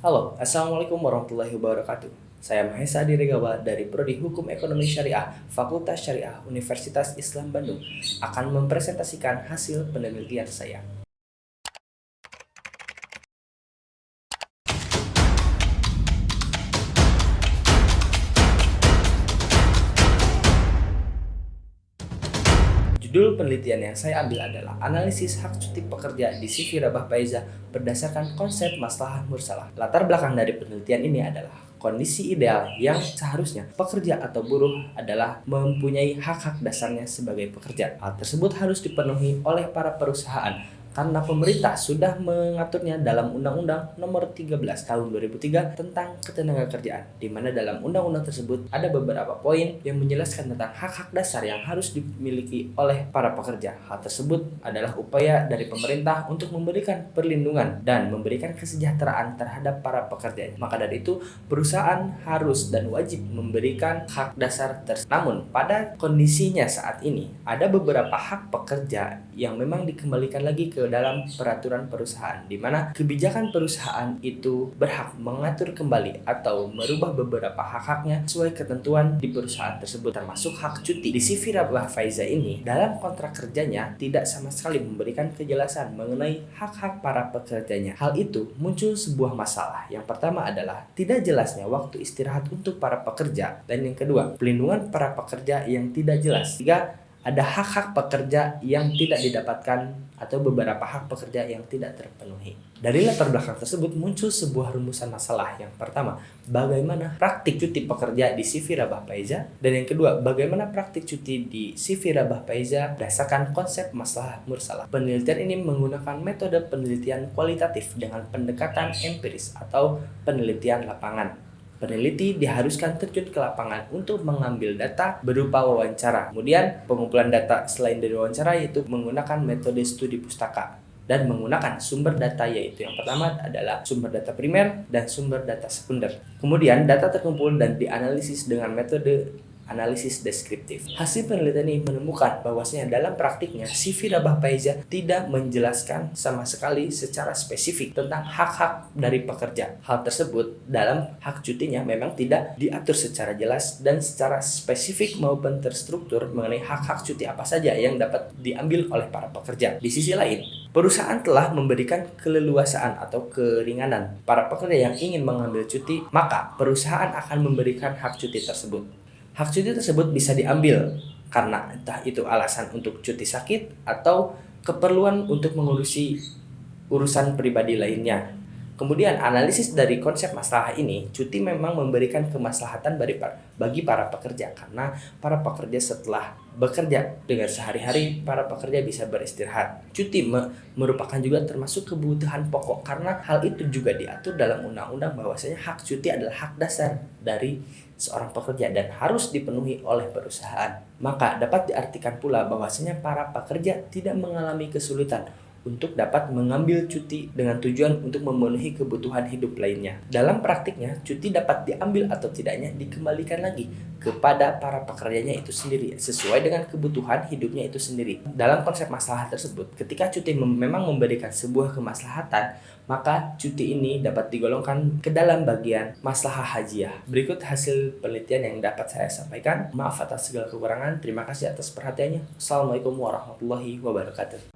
Halo, Assalamualaikum warahmatullahi wabarakatuh. Saya Mahesa Diregawa dari Prodi Hukum Ekonomi Syariah, Fakultas Syariah Universitas Islam Bandung, akan mempresentasikan hasil penelitian saya. Judul penelitian yang saya ambil adalah Analisis Hak Cuti Pekerja di CV Rabah Faiza berdasarkan konsep maslahah mursalah. Latar belakang dari penelitian ini adalah kondisi ideal yang seharusnya pekerja atau buruh adalah mempunyai hak-hak dasarnya sebagai pekerja. Hal tersebut harus dipenuhi oleh para perusahaan karena pemerintah sudah mengaturnya dalam Undang-Undang Nomor 13 Tahun 2003 tentang Ketenagakerjaan, di mana dalam undang-undang tersebut ada beberapa poin yang menjelaskan tentang hak-hak dasar yang harus dimiliki oleh para pekerja. Hal tersebut adalah upaya dari pemerintah untuk memberikan perlindungan dan memberikan kesejahteraan terhadap para pekerja. Maka dari itu, perusahaan harus dan wajib memberikan hak dasar tersebut. Namun, pada kondisinya saat ini, ada beberapa hak pekerja yang memang dikembalikan lagi ke dalam peraturan perusahaan, di mana kebijakan perusahaan itu berhak mengatur kembali atau merubah beberapa hak-haknya sesuai ketentuan di perusahaan tersebut, termasuk hak cuti. Di CV Rabah Faiza ini, dalam kontrak kerjanya tidak sama sekali memberikan kejelasan mengenai hak-hak para pekerjanya. Hal itu muncul sebuah masalah. Yang pertama adalah tidak jelasnya waktu istirahat untuk para pekerja, dan yang kedua, pelindungan para pekerja yang tidak jelas. Tiga, ada hak-hak pekerja yang tidak didapatkan atau beberapa hak pekerja yang tidak terpenuhi. Dari latar belakang tersebut muncul sebuah rumusan masalah. Yang pertama, bagaimana praktik cuti pekerja di CV Rabah Faiza, dan yang kedua, bagaimana praktik cuti di CV Rabah Faiza berdasarkan konsep maslahah mursalah. Penelitian ini menggunakan metode penelitian kualitatif dengan pendekatan empiris atau penelitian lapangan. Peneliti diharuskan terjun ke lapangan untuk mengambil data berupa wawancara. Kemudian, pengumpulan data selain dari wawancara yaitu menggunakan metode studi pustaka dan menggunakan sumber data, yaitu yang pertama adalah sumber data primer dan sumber data sekunder. Kemudian, data terkumpul dan dianalisis dengan metode analisis deskriptif. Hasil penelitian ini menemukan bahwasanya dalam praktiknya CV Rabah Faiza tidak menjelaskan sama sekali secara spesifik tentang hak-hak dari pekerja. Hal tersebut dalam hak cutinya memang tidak diatur secara jelas dan secara spesifik maupun terstruktur mengenai hak-hak cuti apa saja yang dapat diambil oleh para pekerja. Di sisi lain, perusahaan telah memberikan keleluasaan atau keringanan para pekerja yang ingin mengambil cuti, maka perusahaan akan memberikan hak cuti tersebut. Hak cuti tersebut bisa diambil karena entah itu alasan untuk cuti sakit atau keperluan untuk mengurusi urusan pribadi lainnya. Kemudian analisis dari konsep masalah ini, cuti memang memberikan kemaslahatan bagi para pekerja karena para pekerja setelah bekerja dengan sehari-hari, para pekerja bisa beristirahat. Cuti merupakan juga termasuk kebutuhan pokok karena hal itu juga diatur dalam undang-undang bahwasanya hak cuti adalah hak dasar dari seorang pekerja dan harus dipenuhi oleh perusahaan. Maka dapat diartikan pula bahwasanya para pekerja tidak mengalami kesulitan untuk dapat mengambil cuti dengan tujuan untuk memenuhi kebutuhan hidup lainnya. Dalam praktiknya, cuti dapat diambil atau tidaknya dikembalikan lagi kepada para pekerjanya itu sendiri, sesuai dengan kebutuhan hidupnya itu sendiri. Dalam konsep maslahat tersebut, ketika cuti memang memberikan sebuah kemaslahatan, maka cuti ini dapat digolongkan ke dalam bagian maslahah hajiah. Berikut hasil penelitian yang dapat saya sampaikan. Maaf atas segala kekurangan. Terima kasih atas perhatiannya. Assalamualaikum warahmatullahi wabarakatuh.